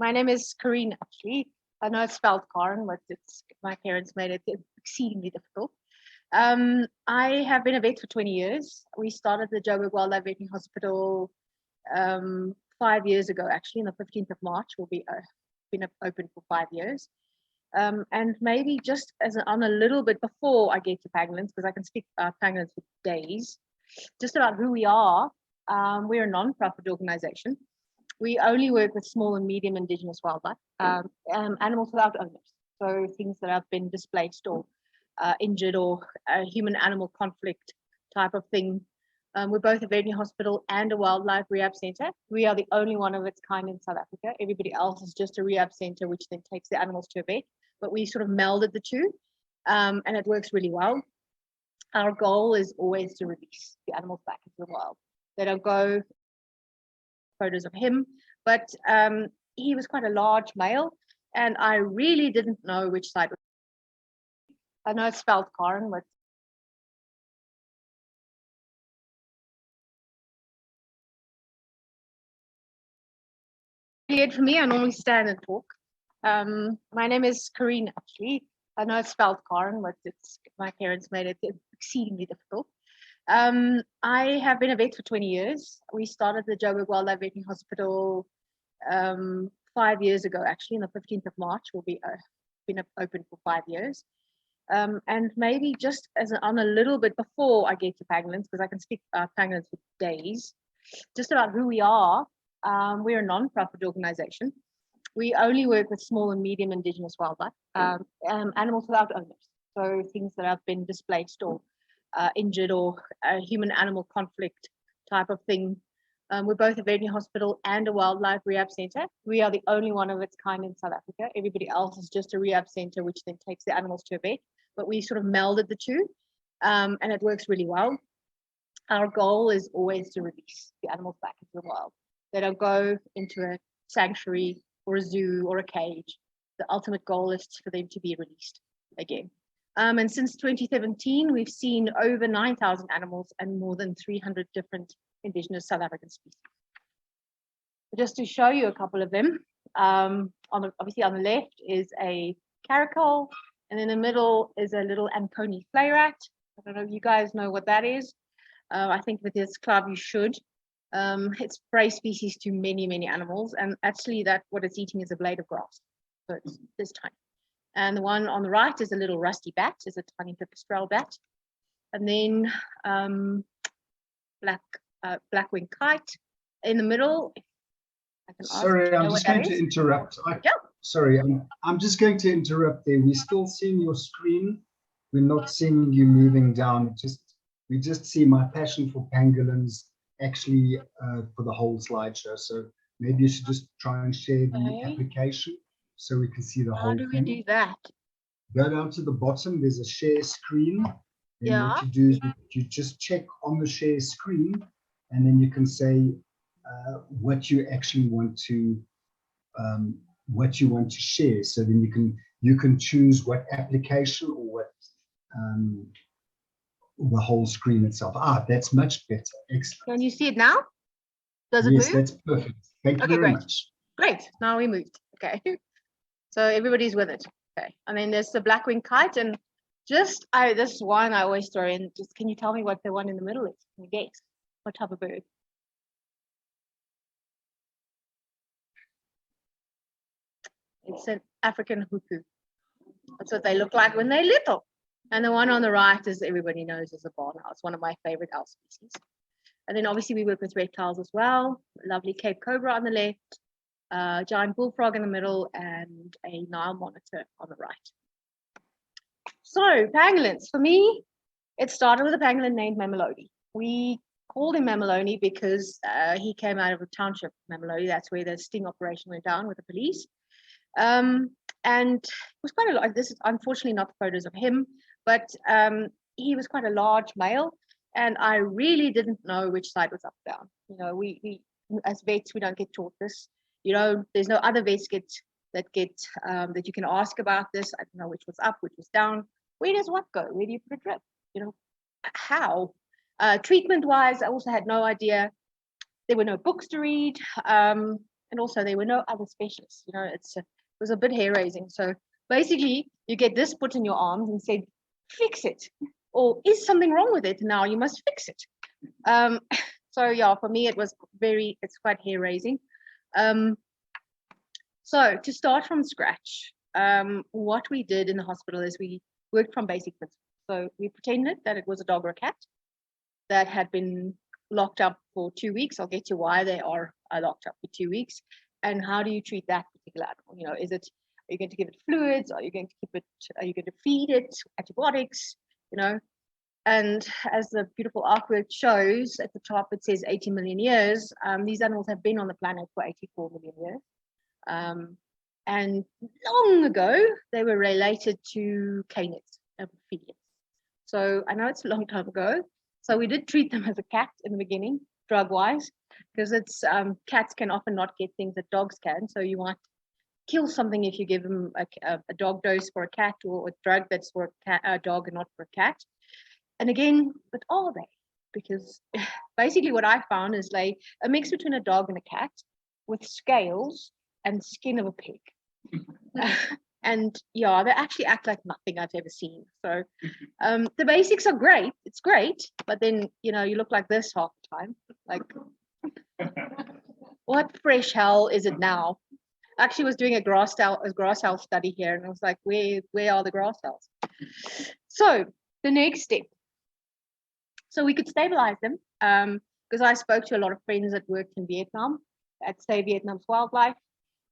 My name is Karin, actually. I know it's spelled Karin, but my parents made it exceedingly difficult. I have been a vet for 20 years. We started the Joburg Wildlife Veterinary Hospital 5 years ago, actually, on the 15th of March. We'll be been open for 5 years. And maybe just on a little bit before I get to pangolins, because I can speak about pangolins for days, just about who we are. We're a non-profit organization. We only work with small and medium indigenous wildlife, animals without owners. So things that have been displaced or injured or human-animal conflict type of thing. We're both a veterinary hospital and a wildlife rehab center. We are the only one of its kind in South Africa. Everybody else is just a rehab center, which then takes the animals to a vet. But we sort of melded the two, and it works really well. Our goal is always to release the animals back into the wild. They don't go. Photos of him, but he was quite a large male, and I really didn't know which side. I know it's spelled Karin, but for me, I normally stand and talk. My name is Karin, actually. I know it's spelled Karin, but my parents made it exceedingly difficult. I have been a vet for 20 years. We started the Joburg Wildlife Veterinary Hospital 5 years ago, actually, on the 15th of March. We'll be been open for 5 years. And maybe just on a little bit before I get to pangolins, because I can speak about pangolins for days, just about who we are. We're a non-profit organization. We only work with small and medium indigenous wildlife, animals without owners. So things that have been displaced or injured or human-animal conflict type of thing. We're both a veterinary hospital and a wildlife rehab center. We are the only one of its kind in South Africa. Everybody else is just a rehab center, which then takes the animals to a vet. But we sort of melded the two, and it works really well. Our goal is always to release the animals back into the wild. They don't go into a sanctuary or a zoo or a cage. The ultimate goal is for them to be released again. And since 2017, we've seen over 9,000 animals and more than 300 different indigenous South African species. Just to show you a couple of them, obviously on the left is a caracal, and in the middle is a little Anconi flay rat. I don't know if you guys know what that is. I think with this club you should. It's prey species to many, many animals, and actually what it's eating is a blade of grass. So it's this tiny. And the one on the right is a little rusty bat, is a tiny pipistrelle bat. And then black-winged kite. In the middle, I can ask. Sorry, I'm just going to interrupt. Sorry, I'm just going to interrupt there. We're still seeing your screen. We're not seeing you moving down. We just see my passion for pangolins actually for the whole slideshow. So maybe you should just try and share the application so we can see the whole thing. How do we do that? Go down to the bottom. There's a share screen. And what you do is you just check on the share screen, and then you can say what you actually want to share. So then you can choose what application or what the whole screen itself. That's much better. Excellent. Can you see it now? Does it move? Yes, that's perfect. Thank you very much. Great. Now we moved. Okay. So everybody's with it. Okay. And then there's the black-winged kite, and this one I always throw in. Just can you tell me what the one in the middle is? Can you guess what type of bird? It's an African huku. That's what they look like when they're little. And the one on the right, as everybody knows, is a barn owl. It's one of my favorite owl species. And then obviously we work with reptiles as well. Lovely Cape Cobra on the left, giant bullfrog in the middle, and a Nile monitor on the right. So pangolins, for me, it started with a pangolin named Mammalonie. We called him Mammalonie because he came out of a township, Mammalonie. That's where the sting operation went down with the police. And it was quite a lot. This is unfortunately not the photos of him, but he was quite a large male, and I really didn't know which side was up or down. You know, we as vets, we don't get taught this. You know, there's no other vets that you can ask about this. I don't know which was up, which was down. Where does what go? Where do you put a drip? You know, how? Treatment-wise, I also had no idea. There were no books to read. And also there were no other specialists. You know, it was a bit hair raising. So basically you get this put in your arms and said, fix it. Or is something wrong with it? Now you must fix it. So yeah, for me, it's quite hair raising. So to start from scratch, what we did in the hospital is we worked from basic principles. So we pretended that it was a dog or a cat that had been locked up for 2 weeks. I'll get to why they are locked up for 2 weeks, and how do you treat that particular animal? You know, are you going to give it fluids? Are you going to feed it antibiotics? You know, and as the beautiful artwork shows at the top, it says 80 million years. These animals have been on the planet for 84 million years. And long ago, they were related to canids and amphibians. So I know it's a long time ago. So we did treat them as a cat in the beginning, drug-wise, because cats can often not get things that dogs can. So you might kill something if you give them a dog dose for a cat, or a drug that's for a dog and not for a cat. And again, what are they? Because basically what I found is like a mix between a dog and a cat with scales and skin of a pig. And yeah, they actually act like nothing I've ever seen. So the basics are great. It's great. But then, you know, you look like this half the time. Like, what fresh hell is it now? Actually was doing a grass cell study here, and I was like, where are the grass cells? So the next step. So we could stabilize them, because I spoke to a lot of friends that worked in Vietnam at Save Vietnam's Wildlife.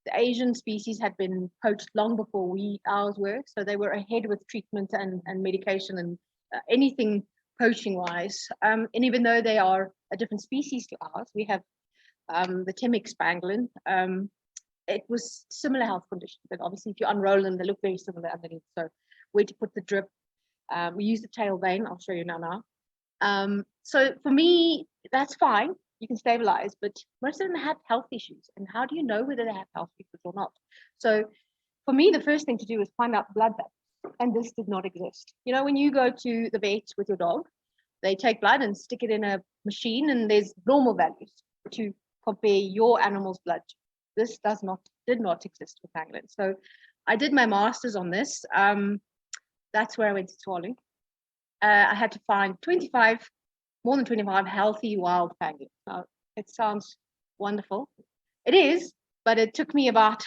The Asian species had been poached long before ours were, so they were ahead with treatment and medication and anything poaching wise. And even though they are a different species to ours, we have the Temminck pangolin. It was similar health conditions, but obviously if you unroll them, they look very similar underneath. So where to put the drip, we use the tail vein. I'll show you now. So for me, that's fine. You can stabilize, but most of them had health issues. And how do you know whether they have health issues or not? So for me, the first thing to do is find out blood values. And this did not exist. You know, when you go to the vet with your dog, they take blood and stick it in a machine, and there's normal values to compare your animal's blood to. This did not exist with pangolins. So I did my master's on this. That's where I went to Tswalu. I had to find more than 25 healthy wild pangolins. Now, it sounds wonderful. It is, but it took me about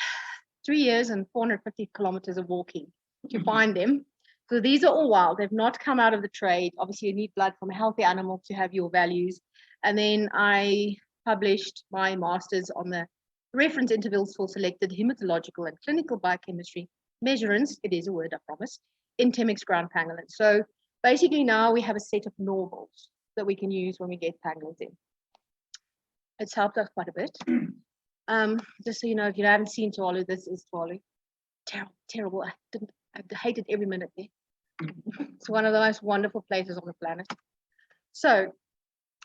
3 years and 450 kilometers of walking to find them. So these are all wild. They've not come out of the trade. Obviously, you need blood from a healthy animal to have your values. And then I published my master's on the reference intervals for selected hematological and clinical biochemistry measurements. It is a word, I promise, in Temminck's ground pangolin. So basically now we have a set of normals that we can use when we get pangolins in. It's helped us quite a bit. Just so you know, if you haven't seen Tswalu, this is Tswalu. Terrible. I hated every minute there. It's one of the most wonderful places on the planet. So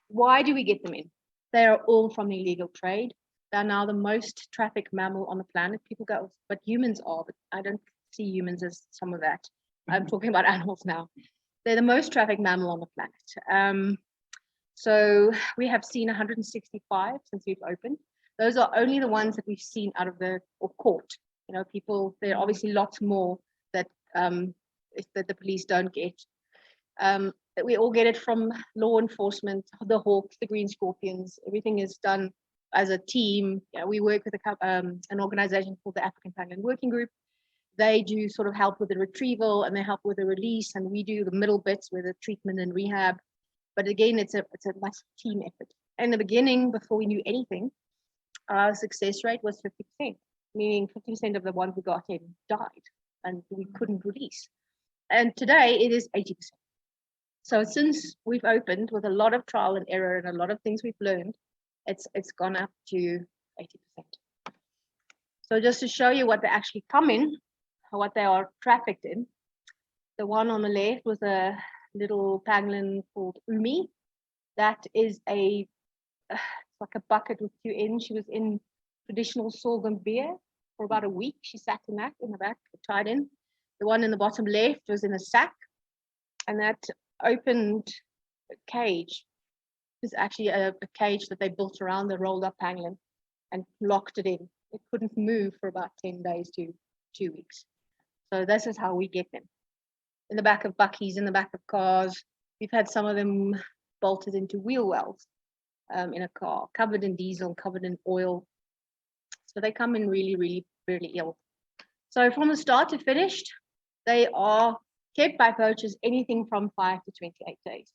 why do we get them in? They are all from the illegal trade. They're now the most trafficked mammal on the planet. People go, but humans are, but I don't see humans as some of that. I'm talking about animals now. They're the most trafficked mammal on the planet. So we have seen 165 since we've opened. Those are only the ones that we've seen or caught. You know, people, there are obviously lots more that the police don't get. That we all get it from law enforcement, the hawks, the green scorpions. Everything is done as a team. You know, we work with an organization called the African Pangolin Working Group. They do sort of help with the retrieval, and they help with the release, and we do the middle bits with the treatment and rehab. But again, it's a massive team effort. In the beginning, before we knew anything, our success rate was 50%, meaning 50% of the ones who got in died and we couldn't release. And today it is 80%. So since we've opened, with a lot of trial and error and a lot of things we've learned, it's gone up to 80%. So just to show you what they actually come in, what they are trafficked in, the one on the left was a little pangolin called Umi. That is like a bucket with 2 ends. She was in traditional sorghum beer for about a week. She sat in that in the back, tied in. The one in the bottom left was in a sack, and that opened cage is actually a cage that they built around the rolled up pangolin. and locked it in. It couldn't move for about 10 days to 2 weeks. So this is how we get them. In the back of buckies, in the back of cars. We've had some of them bolted into wheel wells in a car, covered in diesel, covered in oil. So they come in really, really, really ill. So from the start to finished, they are kept by poachers anything from 5 to 28 days.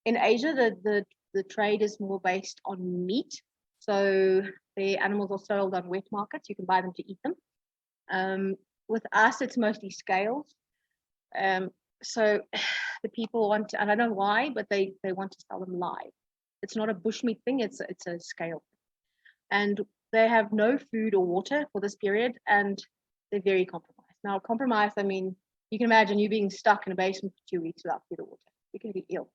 In Asia, the trade is more based on meat. So the animals are sold on wet markets. You can buy them to eat them. With us, it's mostly scales. So the people want to, and I don't know why, but they want to sell them live. It's not a bushmeat thing, it's a scale. And they have no food or water for this period, and they're very compromised. Now, compromised, I mean, you can imagine you being stuck in a basement for 2 weeks without food or water. You can be ill.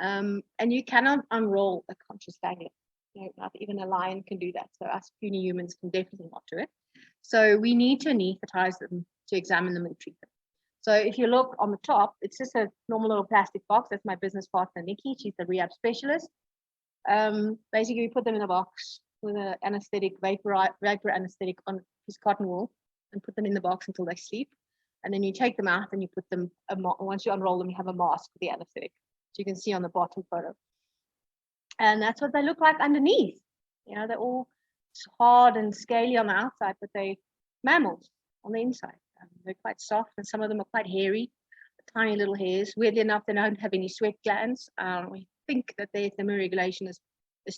And you cannot unroll a conscious dangler. Not even a lion can do that. So us puny humans can definitely not do it. So we need to anesthetize them to examine them and treat them. So if you look on the top, it's just a normal little plastic box. That's my business partner, Nikki. She's the rehab specialist. Basically, we put them in a box with an anesthetic, vapor anesthetic on this cotton wool, and put them in the box until they sleep. And then you take them out and you put them, once you unroll them, you have a mask with the anesthetic. So you can see on the bottom photo. And that's what they look like underneath. They're all hard and scaly on the outside, but they're mammals on the inside. They're quite soft, and some of them are quite hairy, tiny little hairs. Weirdly enough, they don't have any sweat glands. We think that their thermoregulation is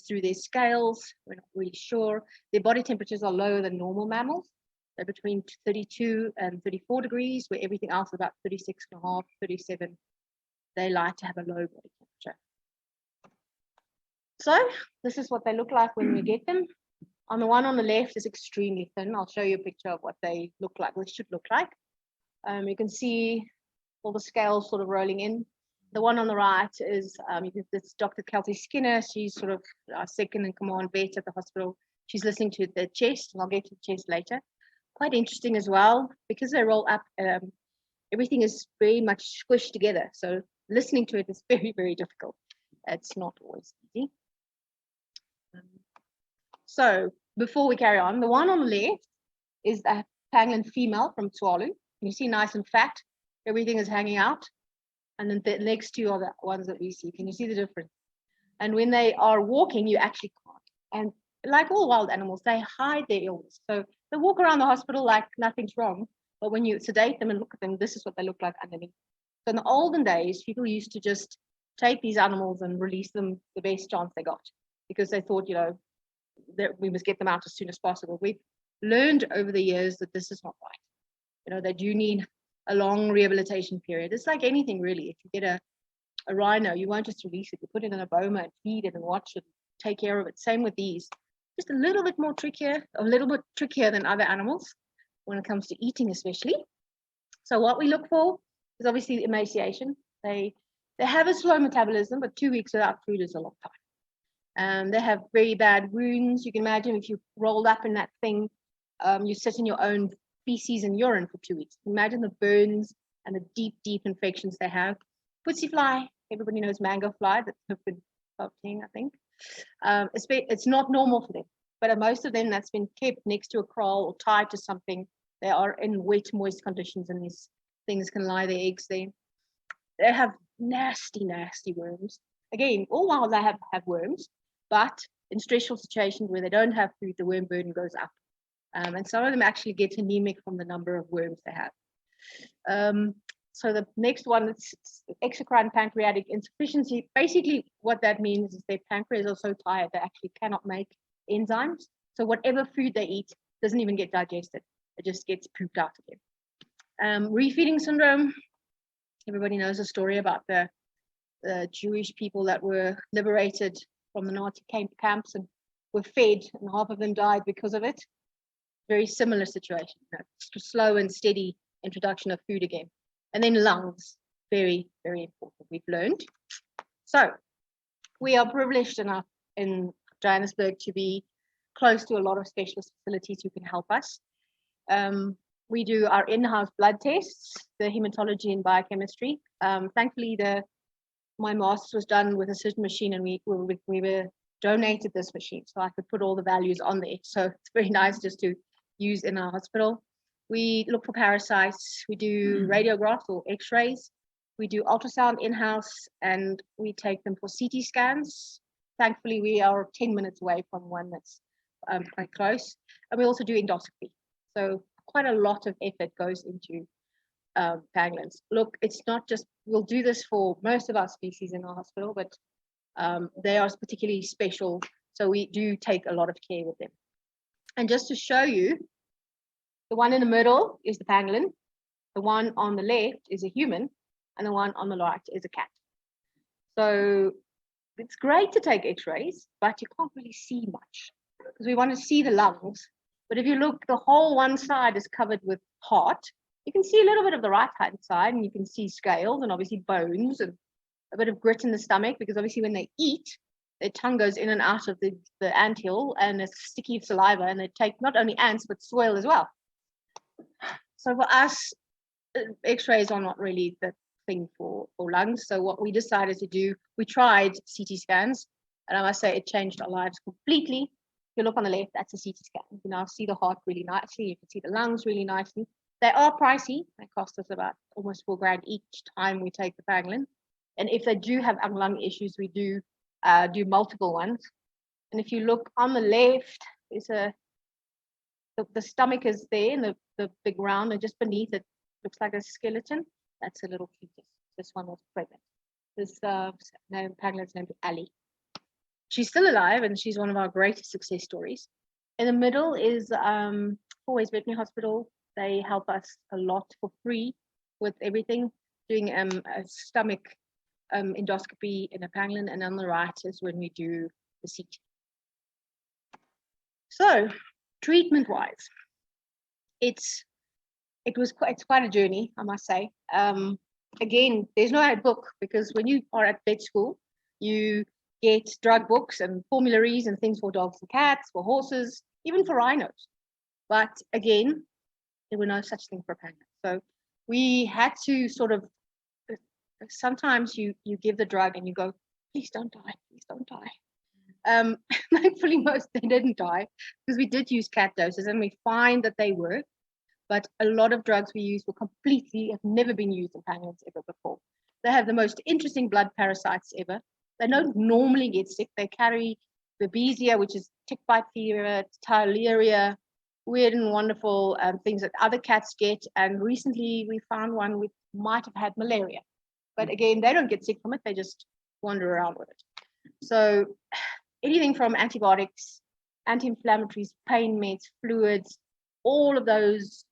through their scales. We're not really sure. Their body temperatures are lower than normal mammals. They're between 32 and 34 degrees, where everything else is about 36.5, 37. They like to have a low body temperature. So this is what they look like when we get them. On the one on the left is extremely thin. I'll show you a picture of what they look like, what they should look like. You can see all the scales sort of rolling in. The one on the right is it's Dr. Kelsey Skinner. She's sort of our second in command vet at the hospital. She's listening to the chest, and I'll get to the chest later. Quite interesting as well, because they roll up, everything is very much squished together. So listening to it is very, very difficult. It's not always easy. So before we carry on, the one on the left is a pangolin female from Tswalu. You see nice and fat. Everything is hanging out. And then the next two are the ones that we see. Can you see the difference? And when they are walking, you actually can't. And like all wild animals, they hide their illness. So they walk around the hospital like nothing's wrong. But when you sedate them and look at them, this is what they look like underneath. So in the olden days, people used to just take these animals and release them the best chance they got, because they thought, that we must get them out as soon as possible. We've learned over the years that this is not right. That you need a long rehabilitation period. It's like anything really. If you get a rhino, you won't just release it. You put it in a boma and feed it and watch it, take care of it. Same with these. Just a little bit trickier than other animals when it comes to eating, especially. So what we look for is obviously emaciation. They have a slow metabolism, but 2 weeks without food is a long time. They have very bad wounds. You can imagine if you rolled up in that thing, you sit in your own feces and urine for 2 weeks. Imagine the burns and the deep, deep infections they have. Pussy fly, everybody knows mango fly, that's been poaching, I think. It's not normal for them, but most of them that's been kept next to a kraal or tied to something, they are in wet, moist conditions, and these things can lie their eggs there. They have nasty, nasty worms. Again, all wildlife have worms, but in stressful situations where they don't have food, the worm burden goes up. And some of them actually get anemic from the number of worms they have. So the next one is exocrine pancreatic insufficiency. Basically, what that means is their pancreas are so tired they actually cannot make enzymes. So whatever food they eat doesn't even get digested. It just gets pooped out again. Refeeding syndrome. Everybody knows the story about the Jewish people that were liberated from the Nazi camps and were fed, and half of them died because of it. Very similar situation. Slow and steady introduction of food again. And then lungs, very, very important, we've learned. So we are privileged enough in Johannesburg to be close to a lot of specialist facilities who can help us. We do our in-house blood tests, the hematology and biochemistry. Thankfully, my master's was done with a certain machine, and we were donated this machine so I could put all the values on there. So it's very nice just to use in our hospital. We look for parasites, we do radiographs or x-rays, we do ultrasound in-house, and we take them for CT scans. Thankfully, we are 10 minutes away from one that's quite close. And we also do endoscopy. So quite a lot of effort goes into pangolins. Look, it's not just, we'll do this for most of our species in our hospital, but they are particularly special. So we do take a lot of care with them. And just to show you, the one in the middle is the pangolin, the one on the left is a human, and the one on the right is a cat. So it's great to take x-rays, but you can't really see much because we want to see the lungs. But if you look, the whole one side is covered with heart. You can see a little bit of the right-hand side, and you can see scales and obviously bones and a bit of grit in the stomach, because obviously when they eat, their tongue goes in and out of the anthill, and it's sticky saliva, and they take not only ants, but soil as well. So for us, x-rays are not really the thing for lungs. So what we decided to do, we tried CT scans, and I must say it changed our lives completely. If you look on the left, that's a CT scan. You can now see the heart really nicely. You can see the lungs really nicely. They are pricey. They cost us about almost $4,000 each time we take the pangolin. And if they do have lung issues, we do multiple ones. And if you look on the left, there's the stomach is there, and the big round, and just beneath it looks like a skeleton. That's a little fetus. This one was pregnant. This pangolin's named Ali. She's still alive, and she's one of our greatest success stories. In the middle is Always Veterinary Hospital. They help us a lot for free with everything, doing a stomach endoscopy in a pangolin, and on the right is when we do the CT. So, treatment-wise, it's quite a journey, I must say. Again, there's no book, because when you are at vet school, you get drug books and formularies and things for dogs and cats, for horses, even for rhinos. But again, there were no such thing for pangolins. So we had to sort of, sometimes you give the drug and you go, please don't die, please don't die. Thankfully, most they didn't die, because we did use cat doses, and we find that they work. But a lot of drugs we use have never been used in pangolins ever before. They have the most interesting blood parasites ever. They don't normally get sick. They carry babesia, which is tick bite fever, tyleria, weird and wonderful things that other cats get. And recently we found one which might have had malaria. But again, they don't get sick from it. They just wander around with it. So anything from antibiotics, anti-inflammatories, pain meds, fluids, all of those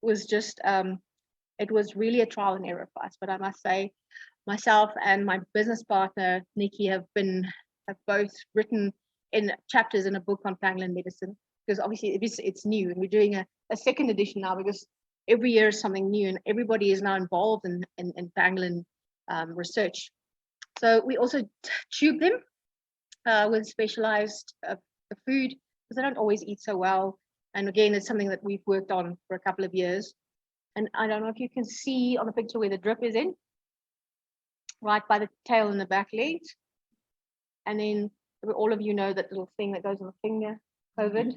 was just, it was really a trial and error for us. But I must say, myself and my business partner, Nikki, have both written in chapters in a book on pangolin medicine, because obviously it's new, and we're doing a second edition now, because every year is something new, and everybody is now involved in pangolin research. So we also tube them with specialized food, because they don't always eat so well. And again, it's something that we've worked on for a couple of years. And I don't know if you can see on the picture where the drip is in, right by the tail and the back legs. And then all of you know that little thing that goes on the finger, COVID.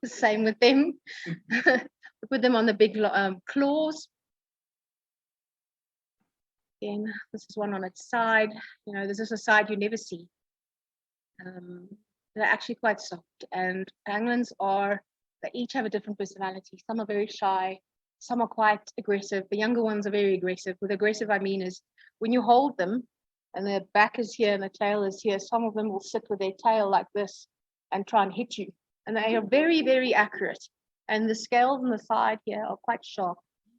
The same with them. We put them on the big claws. Again, this is one on its side. You know, this is a side you never see. They're actually quite soft, and pangolins they each have a different personality. Some are very shy, some are quite aggressive. The younger ones are very aggressive. With aggressive, I mean is when you hold them and their back is here and the tail is here, some of them will sit with their tail like this and try and hit you. And they are very, very accurate. And the scales on the side here are quite sharp.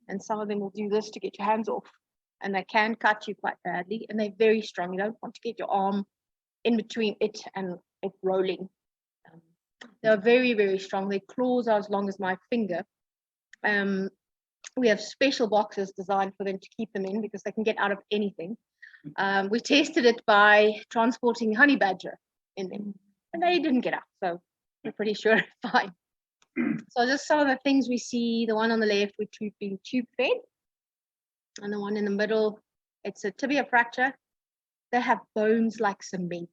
And some of them will do this to get your hands off. And they can cut you quite badly. And they're very strong. You don't want to get your arm in between it and it rolling. They're very, very strong. Their claws are as long as my finger. We have special boxes designed for them to keep them in, because they can get out of anything. We tested it by transporting honey badger in them, and they didn't get out. So we're pretty sure it's fine. So just some of the things we see. The one on the left, we're being tube fed. And the one in the middle, it's a tibia fracture. They have bones like cement.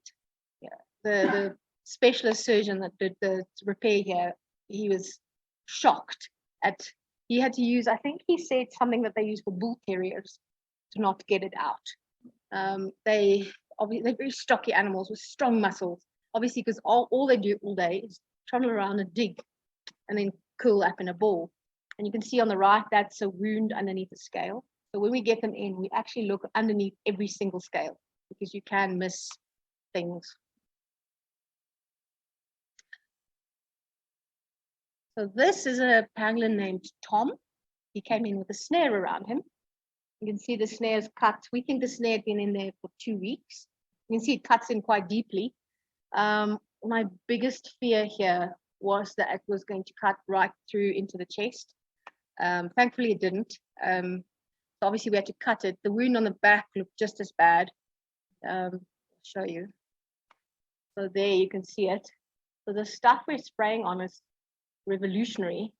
Yeah. the specialist surgeon that did the repair here, he was shocked at, he had to use, I think he said something that they use for bull terriers to not get it out. They're very stocky animals with strong muscles, obviously, because all they do all day is trundle around and dig and then curl up in a ball. And you can see on the right, that's a wound underneath the scale. So when we get them in, we actually look underneath every single scale because you can miss things. So this is a pangolin named Tom. He came in with a snare around him. You can see the snare's cut. We think the snare had been in there for 2 weeks. You can see it cuts in quite deeply. My biggest fear here was that it was going to cut right through into the chest. Thankfully, it didn't. So obviously, we had to cut it. The wound on the back looked just as bad. I'll show you. So there you can see it. So the stuff we're spraying on is revolutionary.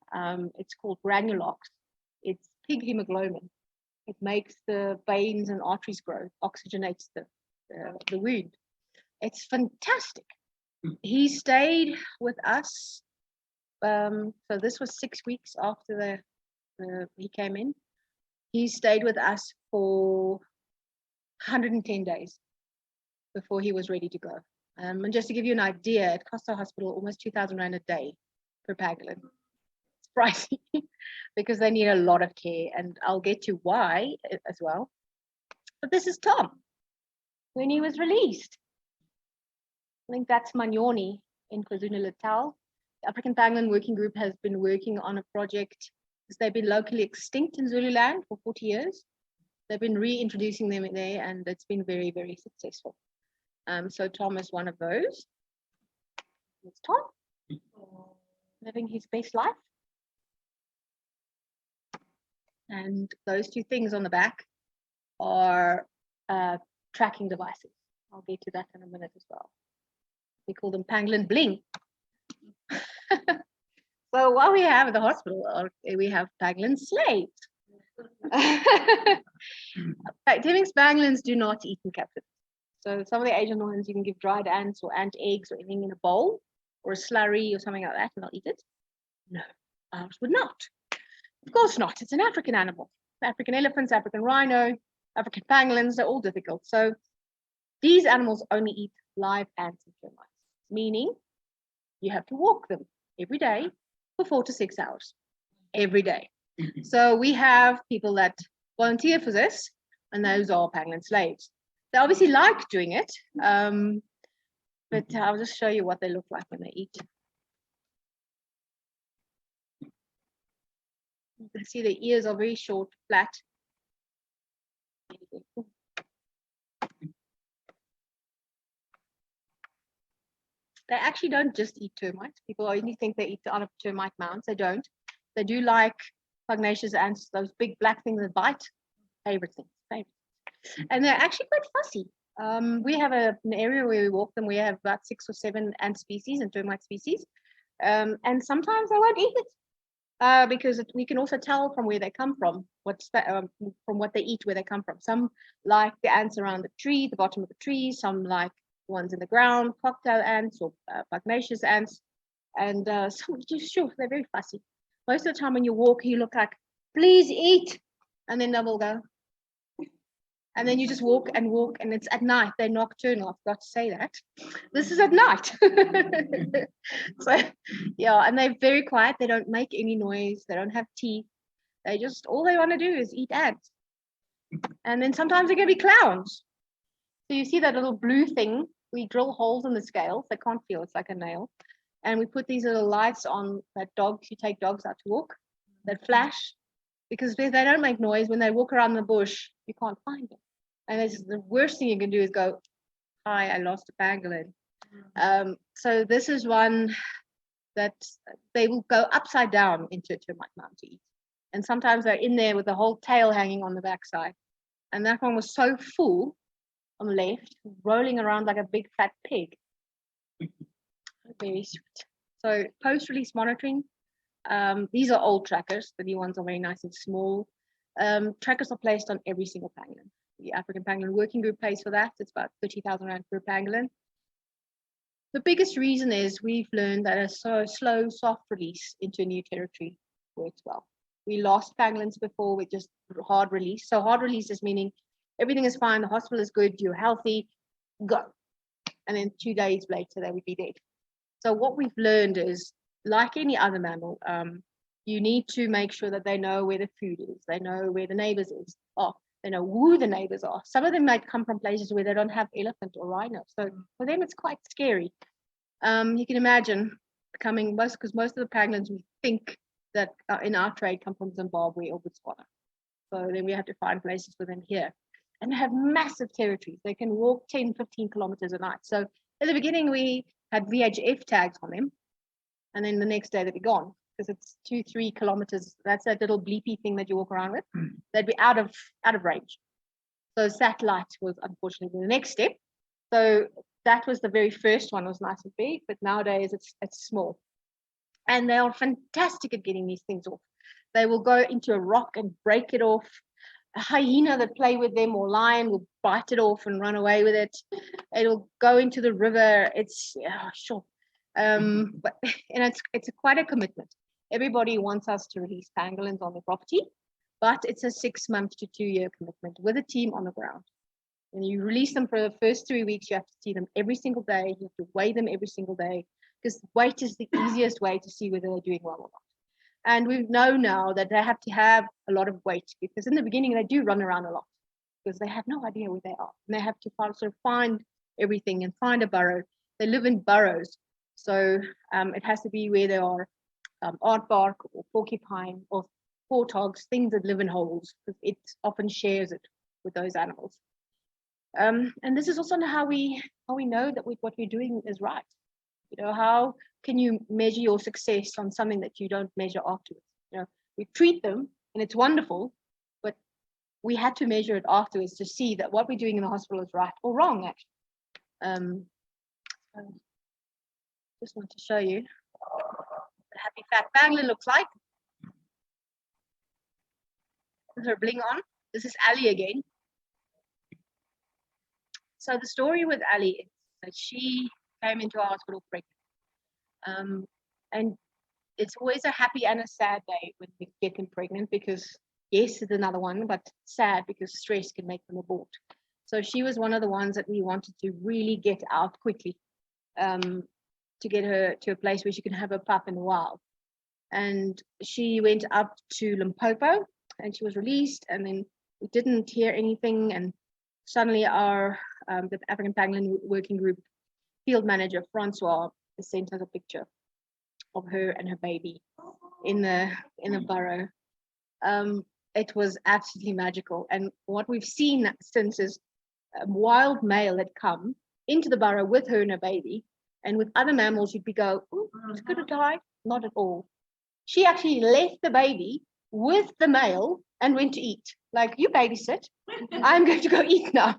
It's called granulox. It's pig hemoglobin. It makes the veins and arteries grow, oxygenates the wound. It's fantastic. He stayed with us. So this was 6 weeks after he came in. He stayed with us for 110 days before he was ready to go. And just to give you an idea, it cost our hospital almost 2,000 Rand a day per pangolin. It's pricey because they need a lot of care, and I'll get to why as well. But this is Tom when he was released. I think that's Manyoni in KwaZulu-Natal. The African Pangolin Working Group has been working on a project because they've been locally extinct in Zululand for 40 years. They've been reintroducing them in there, and it's been very, very successful. So Tom is one of those. It's Tom, living his best life. And those two things on the back are tracking devices. I'll get to that in a minute as well. We call them pangolin bling. So what we have at the hospital, we have pangolin slaves. Temminck's pangolins do not eat in captivity. So some of the Asian ones, you can give dried ants or ant eggs or anything in a bowl or a slurry or something like that, and they'll eat it. No, ours would not. Of course not. It's an African animal. African elephants, African rhino, African pangolins, they're all difficult. So these animals only eat live ants and termites, meaning you have to walk them every day for 4 to 6 hours, every day. So we have people that volunteer for this, and those are pangolin slaves. They obviously like doing it, but I'll just show you what they look like when they eat. You can see the ears are very short, flat. They actually don't just eat termites. People only think they eat out of termite mounds. They don't. They do like pugnacious ants, those big black things that bite. Favorite things. And they're actually quite fussy. We have an area where we walk them. We have about 6 or 7 ant species and termite species. And sometimes they won't eat it because we can also tell from where they come from, from what they eat, where they come from. Some like the ants around the tree, the bottom of the tree. Some like ones in the ground, cocktail ants or pugnacious ants. And some just sure, they're very fussy. Most of the time when you walk, you look like, please eat. And then they will go. And then you just walk, and it's at night. They're nocturnal. I forgot to say that. This is at night. So, yeah, and they're very quiet. They don't make any noise. They don't have teeth. All they want to do is eat ants. And then sometimes they're going to be clowns. So you see that little blue thing? We drill holes in the scales. They can't feel. It's like a nail. And we put these little lights on that you take dogs out to walk, that flash. Because if they don't make noise, when they walk around the bush, you can't find them. And the worst thing you can do is go, hi, I lost a pangolin. So this is one that they will go upside down into a termite mound to eat. And sometimes they're in there with the whole tail hanging on the backside. And that one was so full on the left, rolling around like a big fat pig. Very sweet. So post-release monitoring. These are old trackers. The new ones are very nice and small. Trackers are placed on every single pangolin. The African Pangolin Working Group pays for that. It's about 30,000 Rand per pangolin. The biggest reason is we've learned that a slow, soft release into a new territory works well. We lost pangolins before with just hard release. So hard release is meaning everything is fine, the hospital is good, you're healthy, go. And then 2 days later, they would be dead. So what we've learned is, like any other mammal, you need to make sure that they know where the food is, they know where the neighbors are, they know who the neighbors are. Some of them might come from places where they don't have elephant or rhino. So for them, it's quite scary. You can imagine coming, because most of the pangolins we think that in our trade come from Zimbabwe or Botswana. So then we have to find places for them here. And they have massive territories. They can walk 10, 15 kilometers a night. So at the beginning, we had VHF tags on them. And then the next day they'd be gone, because it's 2-3 kilometers. That's that little bleepy thing that you walk around with. They'd be out of range. So satellite was unfortunately the next step. So that was the very first one, was nice and big, but nowadays it's small. And they are fantastic at getting these things off. They will go into a rock and break it off. A hyena that play with them, or lion, will bite it off and run away with it. It'll go into the river. It's sure. But and it's quite a commitment. Everybody wants us to release pangolins on their property, but it's a 6 month to 2 year commitment with a team on the ground. And you release them for the first 3 weeks. You have to see them every single day. You have to weigh them every single day, because weight is the easiest way to see whether they're doing well or not. And we know now that they have to have a lot of weight, because in the beginning they do run around a lot because they have no idea where they are. And they have to find everything and find a burrow. They live in burrows. So it has to be where there are aardvark or porcupine or warthogs, things that live in holes, because it often shares it with those animals. And this is also how we know that what we're doing is right. You know, how can you measure your success on something that you don't measure afterwards? You know, we treat them and it's wonderful, but we had to measure it afterwards to see that what we're doing in the hospital is right or wrong, actually. Just want to show you what the happy fat pangolin looks like. With her bling on. This is Ali again. So the story with Ali is that she came into our hospital pregnant. And it's always a happy and a sad day when we get them pregnant, because yes, it's another one, but sad because stress can make them abort. So she was one of the ones that we wanted to really get out quickly, to get her to a place where she can have a pup in the wild. And she went up to Limpopo and she was released, and then we didn't hear anything. And suddenly the African Pangolin Working Group field manager, Francois, sent us a picture of her and her baby in the burrow. It was absolutely magical. And what we've seen since is a wild male had come into the burrow with her and her baby. And with other mammals, you'd go, oh, it's going to die. Not at all. She actually left the baby with the male and went to eat. Like, you babysit, I'm going to go eat now.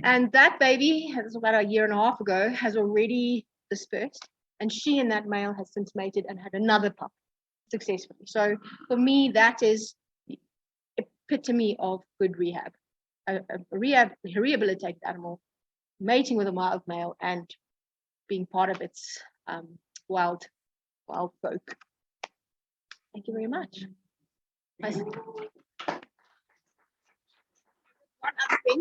And that baby, it was about a year and a half ago, has already dispersed. And she and that male has since mated and had another pup successfully. So for me, that is the epitome of good rehab. A rehabilitated animal, mating with a wild male and being part of its wild folk. Thank you very much. One other thing.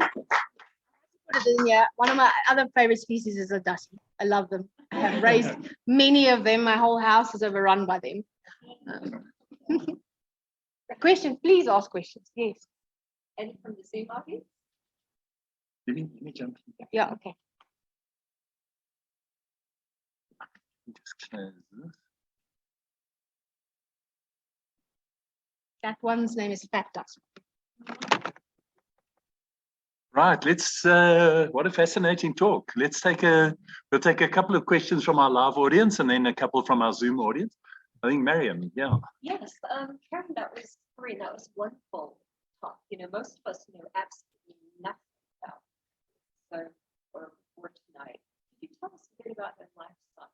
Put it in here. One of my other favorite species is a dusty. I love them. I have raised many of them. My whole house is overrun by them. Questions, please ask questions. Yes. And from the Zoom audience? Let me jump in. Yeah, okay. Just close this. That one's name is Fat Dust. Right, let's what a fascinating talk. We'll take a couple of questions from our live audience and then a couple from our Zoom audience. I think Mariam, yeah. Yes, Karen, that was great. That was wonderful talk. You know, most of us know absolutely nothing about so for tonight. Could you tell us a bit about their lifestyle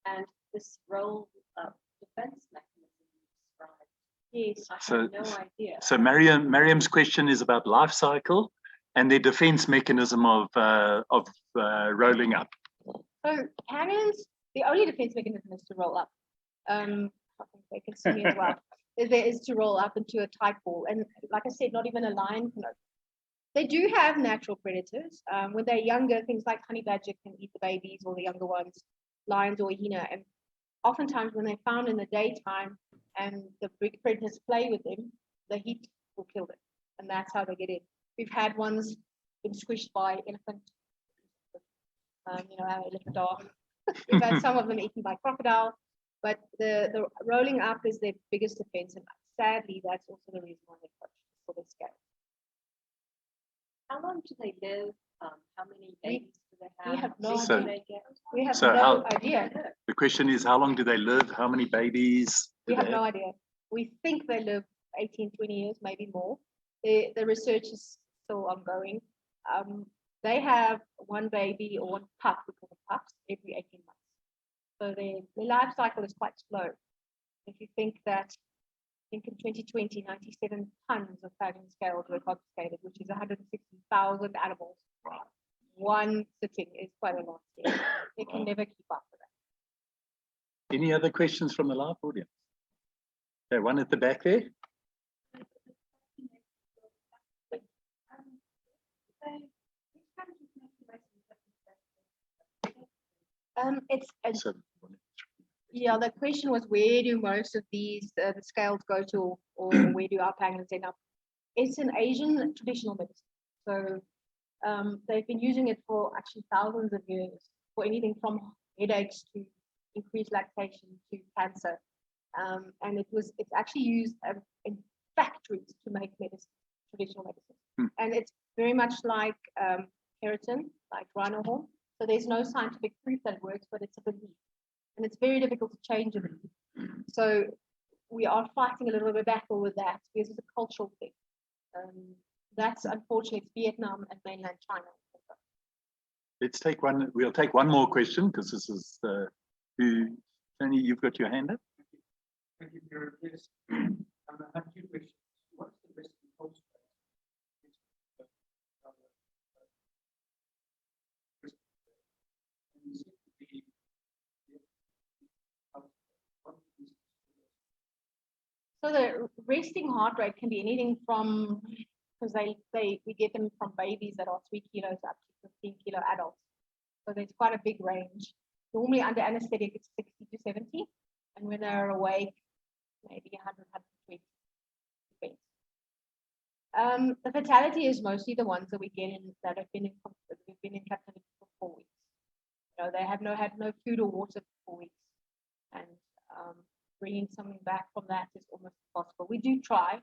and this role of defense mechanism you described? Yes, I have no idea. So Mariam's question is about life cycle and the defense mechanism of rolling up. So pangolins, the only defense mechanism is to roll up. I think they can see me as well. Is to roll up into a tight ball. And like I said, not even a lion can. They do have natural predators. When they're younger, things like honey badger can eat the babies or the younger ones, lions or hyena. And oftentimes when they're found in the daytime and the big predators play with them, the heat will kill them. And that's how they get in. We've had ones been squished by elephant, how elephant are. We've had some of them eaten by crocodile, but the rolling up is their biggest defense. And sadly, that's also the reason why they poach, for their scale. How long do they live? How many babies do they have? We have no So- idea. We have So no how- idea. The question is, how long do they live? How many babies? We do have they no idea. We think they live 18, 20 years, maybe more. The research is still ongoing. They have one baby or one pup, we call them pups, every 18 months. So their life cycle is quite slow. If you think that, I think in 2020, 97 tons of pangolin scales were confiscated, which is 160,000 animals. Wow. One sitting is quite a lot. They can never keep up with that. Any other questions from the live audience? Okay, one at the back there. So, Yeah, the question was, where do most of these the scales go to, or where do our pangolins end up? It's an Asian traditional medicine. So they've been using it for actually thousands of years for anything from headaches to increased lactation to cancer. And it's actually used in factories to make medicine, traditional medicine. And it's very much like keratin, like rhino horn. So there's no scientific proof that it works, but it's a belief. And it's very difficult to change a belief. So we are fighting a little bit of a battle with that because it's a cultural thing. That's unfortunately it's Vietnam and mainland China. let's take one. We'll take one more question because this is who. Tony, you've got your hand up. Thank you, Karen. Yes. I have two questions. What's the best control So the resting heart rate can be anything from, because we get them from babies that are 3 kilos up to 15 kilo adults. So there's quite a big range. Normally under anesthetic, it's 60 to 70. And when they're awake, maybe 100, 120. The fatality is mostly the ones that we get in that have been in captivity for 4 weeks. They have had no food or water for 4 weeks. And bringing something back from that is almost impossible. We do try,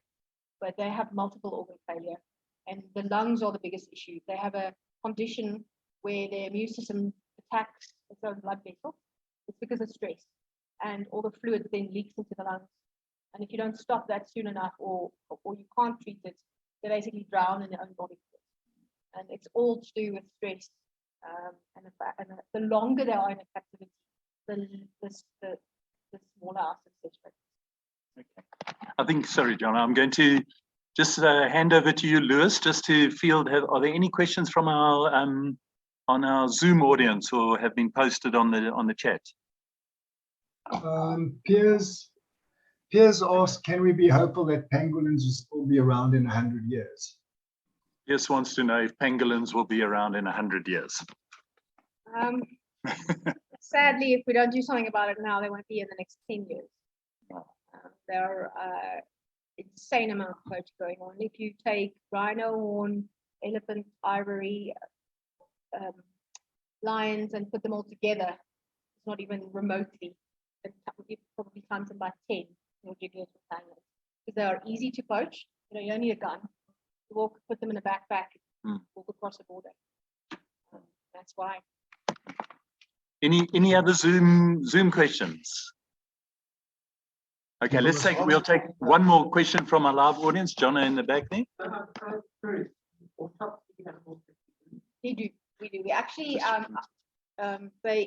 but they have multiple organ failure, and the lungs are the biggest issue. They have a condition where their immune system attacks its own blood vessels. It's because of stress, and all the fluid then leaks into the lungs. And if you don't stop that soon enough, or you can't treat it, they basically drown in their own body fluid. And it's all to do with stress. And the longer they are in a captivity, the smaller our success rate. Okay. I think, sorry, John, I'm going to just hand over to you, Lewis, just to field. Are there any questions from our on our Zoom audience or have been posted on the chat? Piers asked, can we be hopeful that pangolins will still be around in 100 years? Piers wants to know if pangolins will be around in 100 years. Sadly, if we don't do something about it now, they won't be in the next 10 years. There are insane amount of poaching going on. If you take rhino horn, elephant, ivory, lions, and put them all together, it's not even remotely. You probably count them by 10. What you get with pangolins, because they are easy to poach. You don't need a gun. You walk, put them in a backpack, walk across the border. That's why. Any other Zoom questions? Okay, we'll take one more question from our live audience. Jonna in the back there. We do. We actually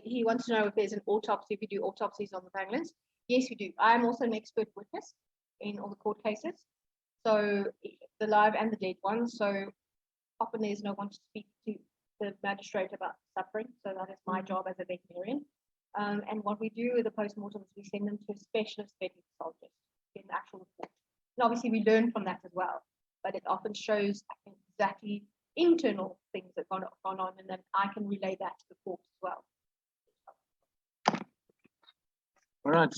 he wants to know if there's an autopsy, if we do autopsies on the pangolins. Yes, we do. I'm also an expert witness in all the court cases. So the live and the dead ones. So often there's no one to speak to the magistrate about suffering. So that is my job as a veterinarian. And what we do with the postmortem is we send them to a specialist veterinary pathologist in the actual report. And obviously we learn from that as well, but it often shows, I think, exactly internal things that have gone on, and then I can relay that to the court as well. All right.